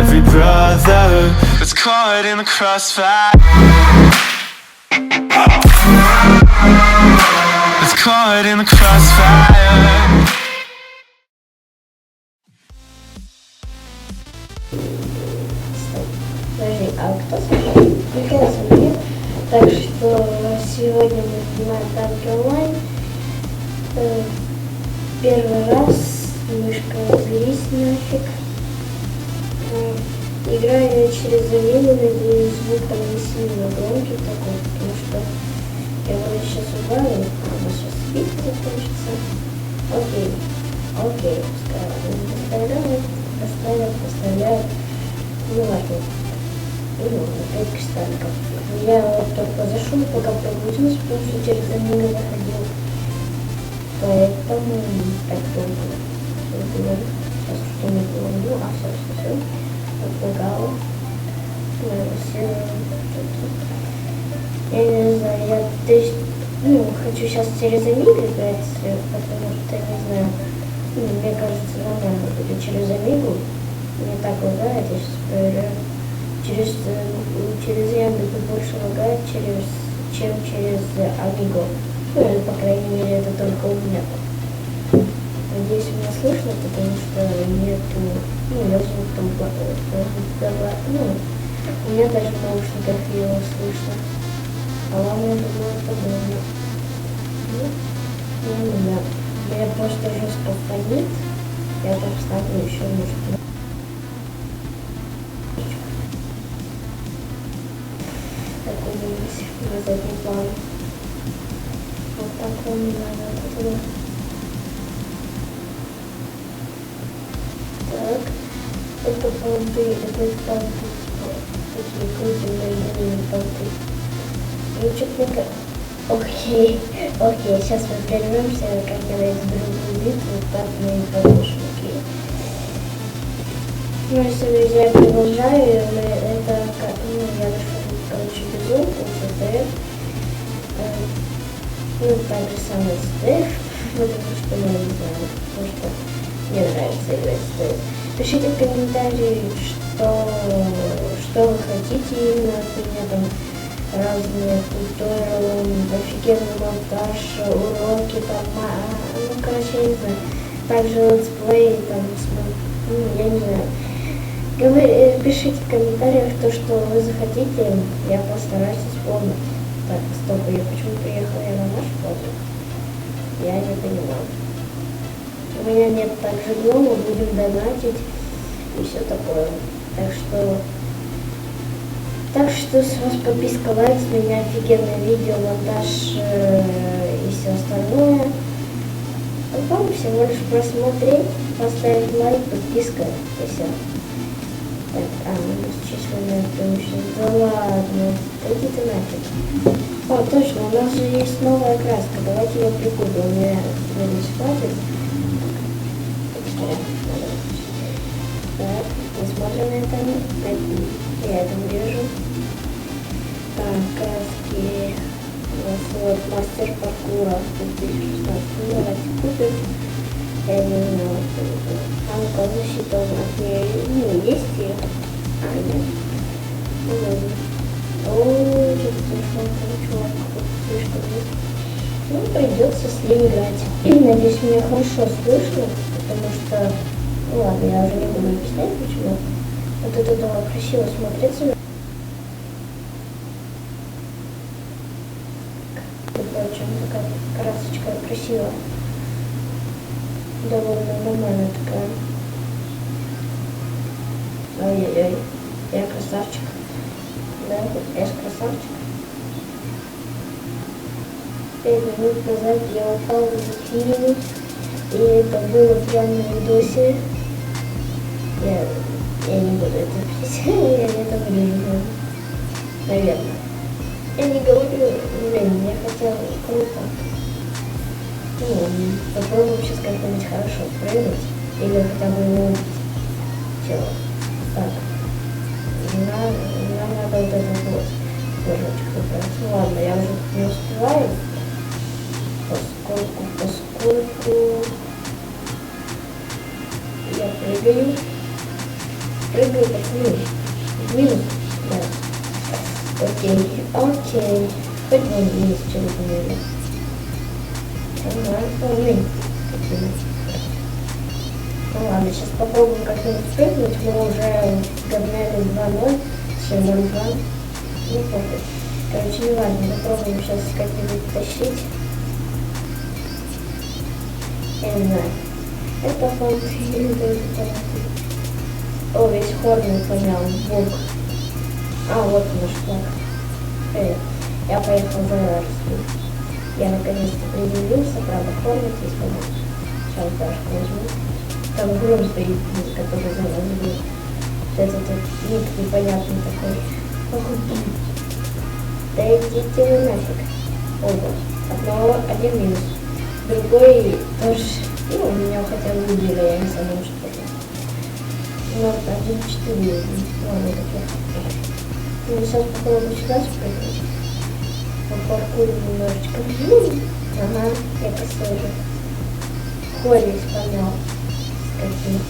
every brother that's caught in the crossfire. That's caught in the crossfire. Подожди, а кто сказал? Николай Сергеев. Так что сегодня мы снимаем танки онлайн. Первый раз мышка уберись нафиг. Играю я через замену, надеюсь, звук там не сильно громкий такой, потому что я вроде сейчас убавлю, а у нас сейчас спит закончится. Окей, поставляют. Ну ладно. Опять кристалликов. Я вот только зашел, пока прогрузился, потому что через замену заходил. Поэтому так долго. Сейчас что-нибудь говорю, все. Отлагало. Я не знаю, я хочу сейчас через Амиг играть, потому что, не знаю, мне кажется, нормально будет через Амигу. Не так лагает, я сейчас проверяю. Через Яндекс больше лагает, чем через Амигу. Ну, по крайней мере, это только у меня. Надеюсь, меня слышно, потому что нету, я звук там, у меня даже в наушниках его слышно. А вам, я думаю, подобно. Я просто жестко фонит, я там ставлю еще музыку. Так, увидимся на задний план. Вот так он надо. Так, это понты, такие крутые длинные понты. Ну, что-то Окей, сейчас мы прервемся, как я найду другую битву, так мы и продолжим, окей. Ну, если, друзья, я продолжаю, это, я нашел, безумку, СТФ, так же самое СТФ, потому что я не знаю, потому что мне нравится играть СТФ. Пишите в комментарии, что вы хотите именно от меня, там, разные туториалы, офигенный монтаж, уроки, там, короче, я не знаю. Также летсплей, там, я не знаю. Пишите в комментариях то, что вы захотите, я постараюсь исполнить. Так, стоп, я почему приехала я на наш подвиг? Я не понимаю. У меня нет также гнома, будем донатить и все такое. Так что с вас подписка, лайк, с меня офигенное видео, монтаж и все остальное. Вам всего лишь просмотреть, поставить лайк, подписка и все. Так, численное преимущество. Да ладно, иди ты нафиг. О, точно, у нас же есть новая краска, давайте ее прикупим. У меня не хватит. Так, не смотрим на это. Я это вырежу. Так, краски. У нас вот мастер паркура 2016. Ну, давайте купим. Я не знаю, что это. А ну-ка, защита у нас есть ее. Нет. Ну ладно. О, что-то слишком чувак. Слишком есть. Ну, придется с ним играть. Надеюсь, меня хорошо слышно, потому что... Ну ладно, я уже не буду объяснять, почему. Вот это дома красиво смотрится. Причем такая красочка красивая. Довольно нормальная такая. Ой-ой-ой. Я красавчик. Да, я же красавчик. 5 минут назад я упал в фильме. И это было прямо на видосе. Я не буду это писать, я это вырежу, наверное. Я не говорю, блин, я хотела круто. Попробуем сейчас как-нибудь хорошо прыгнуть, или хотя бы не убить тело. Так, нам надо вот этот вот флажочек выбрать. Ну ладно, я уже не успеваю, поскольку я прыгаю. Прыгаю, пацаны. В минус. Да. Окей. Хоть бы он минус чего поняли. Ага, умный. Ну ладно, сейчас попробуем как-нибудь прыгнуть. Мы уже догнали 2-0, еще 0-2. Ну пофиг. Короче, не важно, попробуем сейчас как-нибудь тащить. Я не знаю. Это фонд или это фонд. О, весь хорный понял. Бог. А, вот наш флаг. Привет. Я поехал за Рарским. Я наконец-то приземлился, правда, хорный здесь понял. Сейчас Дашку возьму. Там гром стоит, который за нас был. Это тут ник непонятный такой. Да идите вы нафиг. Оба. Один минус. Другой тоже. Ну, меня хотя бы убили, я не знаю, что это. Ну, 1-4. Ладно, таких. Ну, сейчас попробую сюда спрыгнуть. Попаркурим немножечко. Ага, я косой же. Хорь исполнял. Скотина.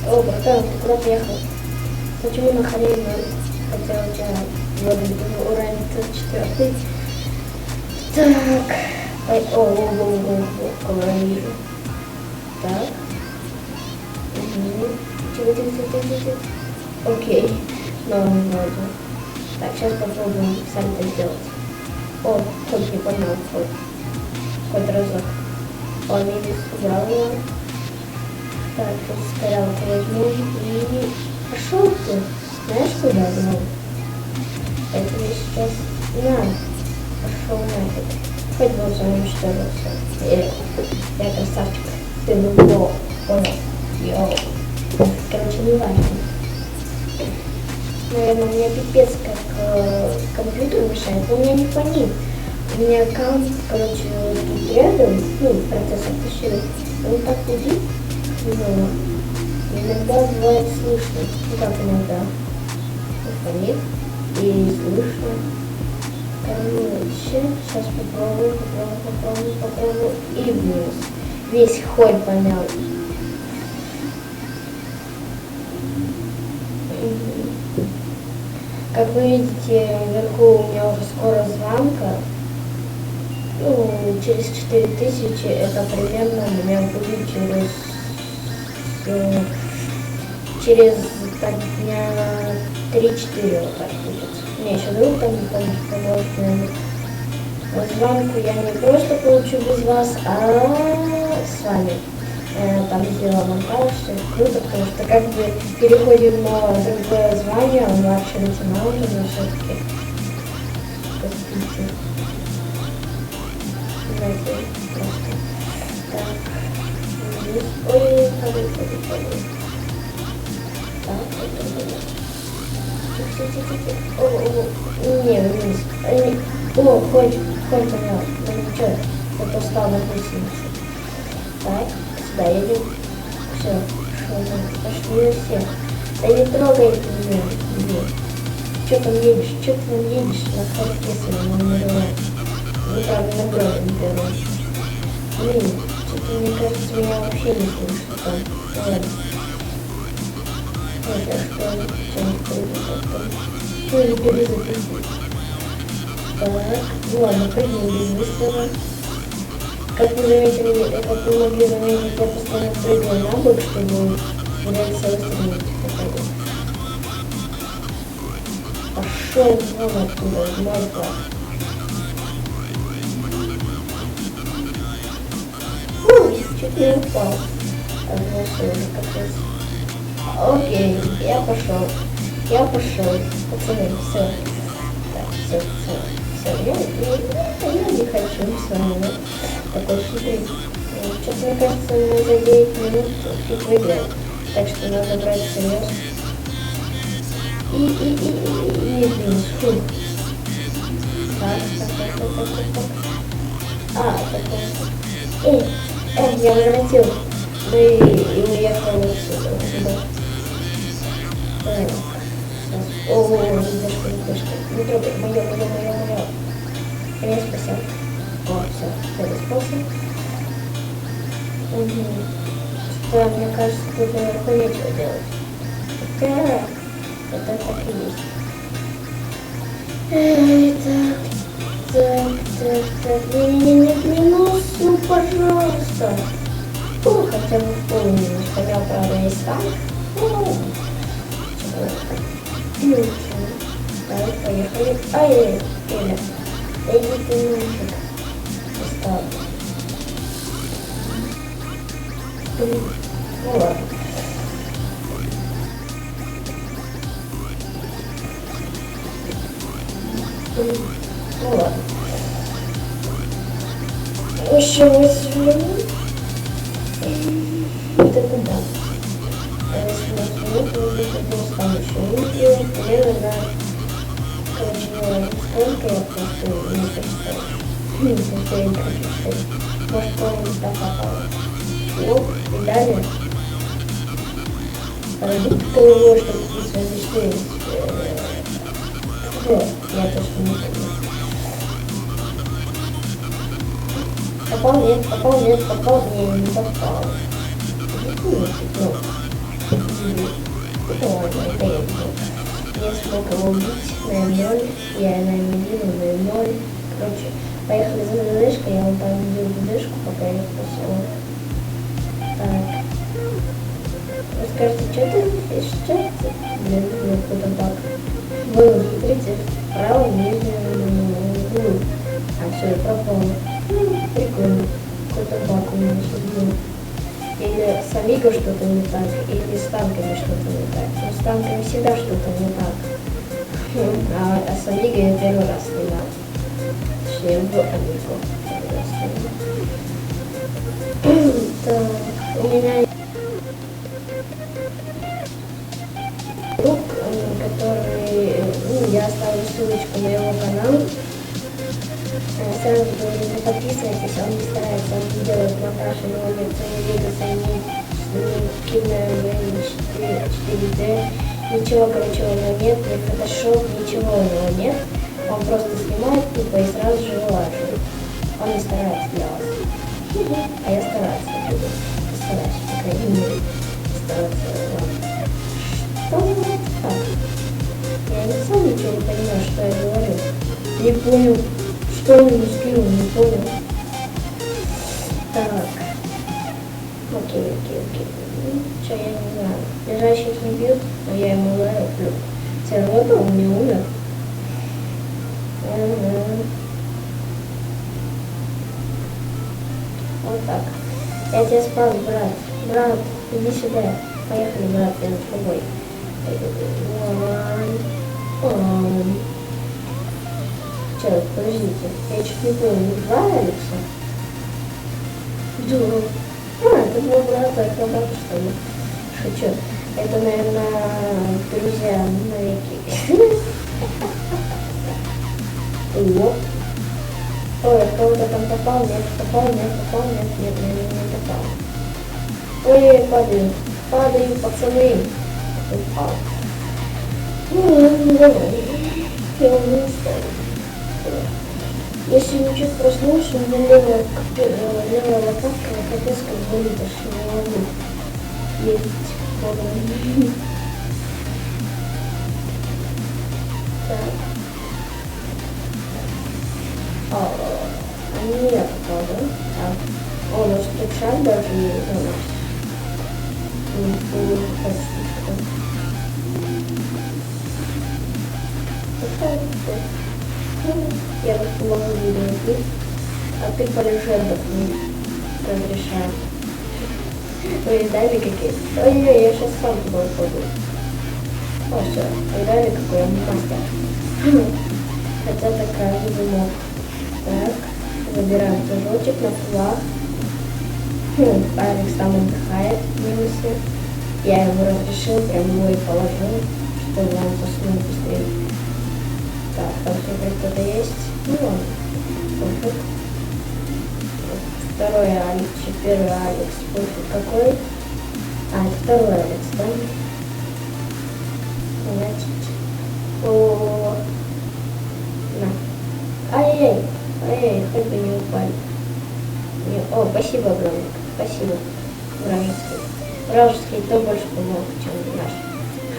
О, братан, ты куда поехал? Почему на харе 0? Хотя у тебя уровень 4. Так. Ой, кого я вижу. Так. Тихо. Окей. Новый вроде. Так, сейчас попробуем сальто сделать. О, хоть не понял, хоть разок. О, минус убрал его. Так, тут скорялку возьму и... Пошел ты. Знаешь, куда гнал? Это мне сейчас... На. Пошел нафиг. Хоть бы он сам уничтожился. Я красавчик. Ты был понял. Йоу. Короче, не важно. Наверное, у меня пипец как компьютер мешает, но у меня не фонит. У меня аккаунт, короче, тут рядом, ну, процессор тащил. Он так гудит. Ну, иногда бывает слышно. Ну как иногда. Фонит. И слышно. Короче, сейчас попробую. И вниз. Весь хорь помял. Как вы видите, вверху у меня уже скоро звонка. Ну, через 4000 это примерно у меня будет через так, дня 3-4 вот так будет. Мне еще друг там поможет, наверное. Вот звонку я не просто получу без вас, а с вами. Там сделала монтаж, все круто, потому что как бы переходим на другое звание, младший лейтенант, но все-таки знаете, просто так. Ой, так, не, вниз. О, хоть понял, ну ничего, это устал на гусенице. Так. Да, едем. Все, пошли все. Да не трогай меня. Че там едешь? На харке своем номере. Ну, правда, на брови не беру. Блин, что-то, мне кажется, меня вообще не слышно там. Ладно. Вот, а что не перезапустить. Так, ну ладно, прыгнем без выстрела. Как вы могли заметить, я постоянно прыгаю на бок, чтобы удалиться выстрелить. Пошел вон оттуда, морда. Чуть не упал. Окей, я пошел. Пацаны, все. Так, все. Я не хочу с вами. Такой хитрый. Что-то, мне кажется, мы за 9 минут тут выиграем. Так что надо брать всерьез. Блин, фу. Так. Такой. Я возвратил. Да и уехал отсюда. Так. О, не трогай, мое. Я спасибо. О, все, спасибо. что, мне кажется, тут наверху нечего делать. Хотя, это так и есть. Так. Не, ну, пожалуйста. Ну, хотя бы в пол немножко. У меня, правда, есть танк. Ну, давай, поехали. Ай, Эля. Иди ты нафиг. Устал. Ну ладно. Ну ладно. Еще 8 минут. Это куда? 18 минут, мы там еще не делать. Мне надо, короче, сколько я просто не представляю. Если я не хочу сказать. Может, полностью так попало. Ну, и далее. Продукт того, чтобы вписывать. Вот, я точно не помню. Попал, нет, не попал. Это ладно, это я видел. Я смог его убить на 0, я на М1 на 0. Короче, поехали за ДДшкой, я вам поведел ДДшку, пока я их спасал. Так. Вы скажете, что ты здесь, что это? Блин, какой-то баг. Вы смотрите, вправо, нижнюю углу. А все, я пропал. Прикольно. Какой-то баг у меня сейчас был. Или с Амиго что-то не так, или с танками что-то не так. Но с танками всегда что-то не так. А с Амиго я первый раз снимал. Точнее, в Амиго первый раз снимал. Так, у меня друг, который, ну, я оставлю ссылочку на его канал. Сразу говорю, не подписывайтесь, он не старается, он не делает монтаж, у него нет видоса, ни кино, 4D, ничего, короче, у него нет, ни фотошоп, ничего у него нет. Он просто снимает тупо и сразу же вылаживает. Он не старается для вас. А я стараюсь, по крайней мере, стараться. Что так? Я не сам ничего не понимаю, что я говорю. Не понял. Что он не скинул, не понял. Так. Окей. Ну, что, я не знаю. Лежащих не бьют, но я ему ловлю. Все равно он не умер. Вот так. Я тебя спас, брат. Брат, иди сюда. Поехали, брат, я с тобой. Сейчас, подождите, я чуть не понял, два Алекса? Да. Это два брата, это брата, что ли? Шучу. Это, наверное, друзья навеки. Оп. Ой, кого-то там попал, нет, не попал. Ой, падаю, пацаны. Упал. Ну, давай. Я не устал. Если не чуть проснулся, у меня левая лопатка на капец как болит, аж не могу ездить ходом. Так. А не я попал, да? Так. О, у нас тут шаг даже есть у нас. Я могу видеть, а ты полежи отдохни. Разрешаю. Ой, дали какие? Ой, я сейчас сам туда упаду. О, все, дали какой я мастер. Хотя такая же замок. Так, забираем кружочек на флаг. Алекс там отдыхает в минусе. Я его разрешил, прям его и положил, чтобы он заснул быстрее. Так, там все кто-то есть. Ну ладно. Второй Алекс, первый Алекс. Пофиг какой. А, это второй Алекс, да? Значит. О, на. Ай-яй, хоть бы не упали. О, спасибо огромное. Спасибо. Вражеский. Вражеский то больше помог, чем наш.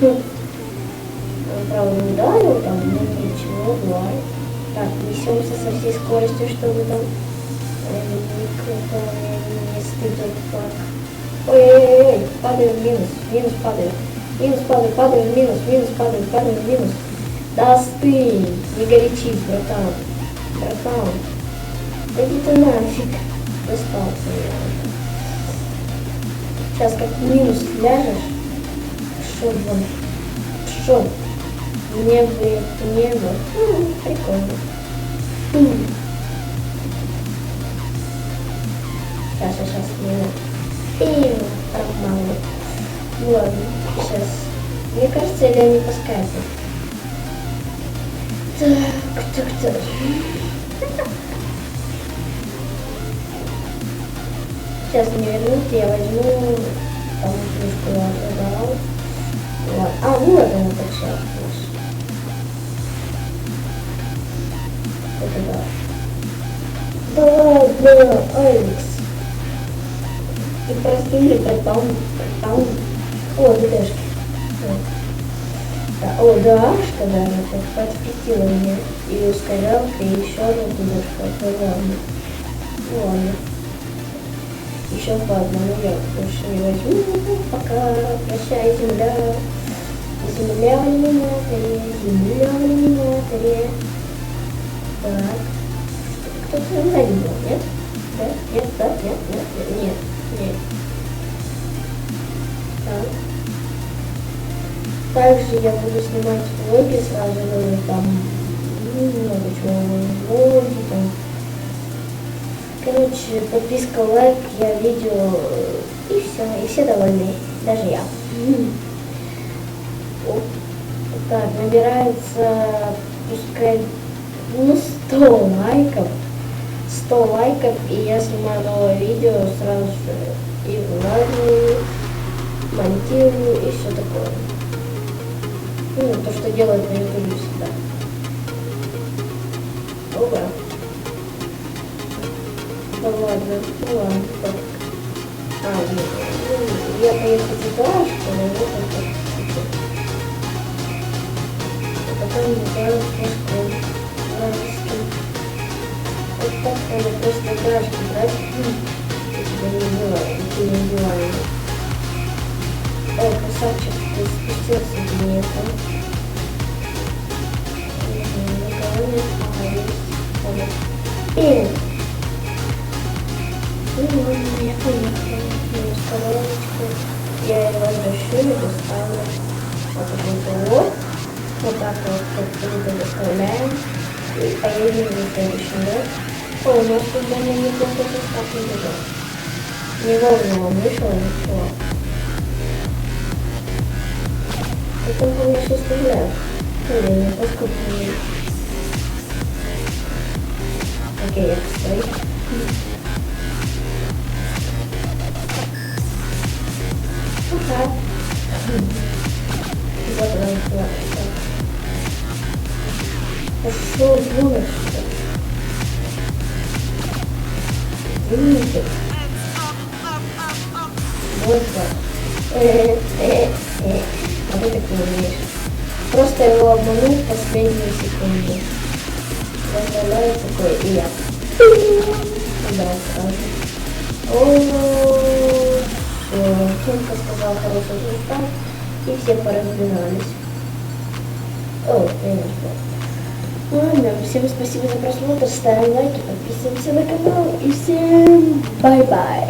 Он, правда, не ударил там, но ничего, бывает. Так, несемся со всей скоростью, чтобы там никто не стыдил. Ой-ой-ой, падаем в минус, минус падаем. Минус падаем, падаем в минус, минус падаем, падаем в минус. Да остынь, не горячись, братан. Братан, да иди ты нафиг. Достался меня. Сейчас как в минус ляжешь. Шо вон. Шо? Небо, небо. Прикольно. Сейчас, минут. Пропало. Ну ладно, сейчас. Мне кажется, или они по скайпу. Так. Сейчас мне вернут, я возьму там книжку я продал. Вот. А, ну это он подшел наш. Это да. Да ладно, Алекс. И простыли, пропал. О, ДДшки. Да, о, ДАшка даже подсветила мне. И ускорялка, и еще одна ДДшка. Это ладно. Ну ладно. Еще по одному я больше не возьму. Пока. Прощай, земля. Земля в аниматоре. Земля в аниматоре. Так. Кто-то сзади был, нет? Да? Нет, да? Нет. Так. Также я буду снимать влоги сразу же, там много чего влоги, там. Короче, подписка, лайк, я видео, и все, и все довольны, даже я. Так, набирается, пускай, 100 лайков. 100 лайков, и я снимаю новое видео сразу же. И вылаживаю, монтирую, и все такое. Ну, то, что делают на ютубе всегда. Ого. Ну ладно. Так. Нет. Я поеду в Дашку, но вот это. А потом я пешком. Вот так надо просто Дашку брать. Я не убиваю. Ой, красавчик, ты спустился вниз. Никого нет. Есть. Ну ладно, я поехала. Минус коробочку. Я ее возвращу и доставлю. Вот такой вот. Вот так вот как-то доставляем. И поедем на следующий год. О, у нас тут дома неплохо состав не лежал. Не вовремя он вышел, ничего. Это, конечно, стреляет. Или не поскольку не... Окей, я постой. Ага. Вот он, ладно. Пошел вон отсюда. Видите? Вот так. А ты так не умеешь. Просто его обманул в последнюю секунду. Заставляю такой, и я. Да, сразу. О, Тимка сказал хороший результат, и все поразбирались. О, я не ждал. Ладно, всем спасибо за просмотр, ставим лайки, подписываемся на канал, и всем бай-бай.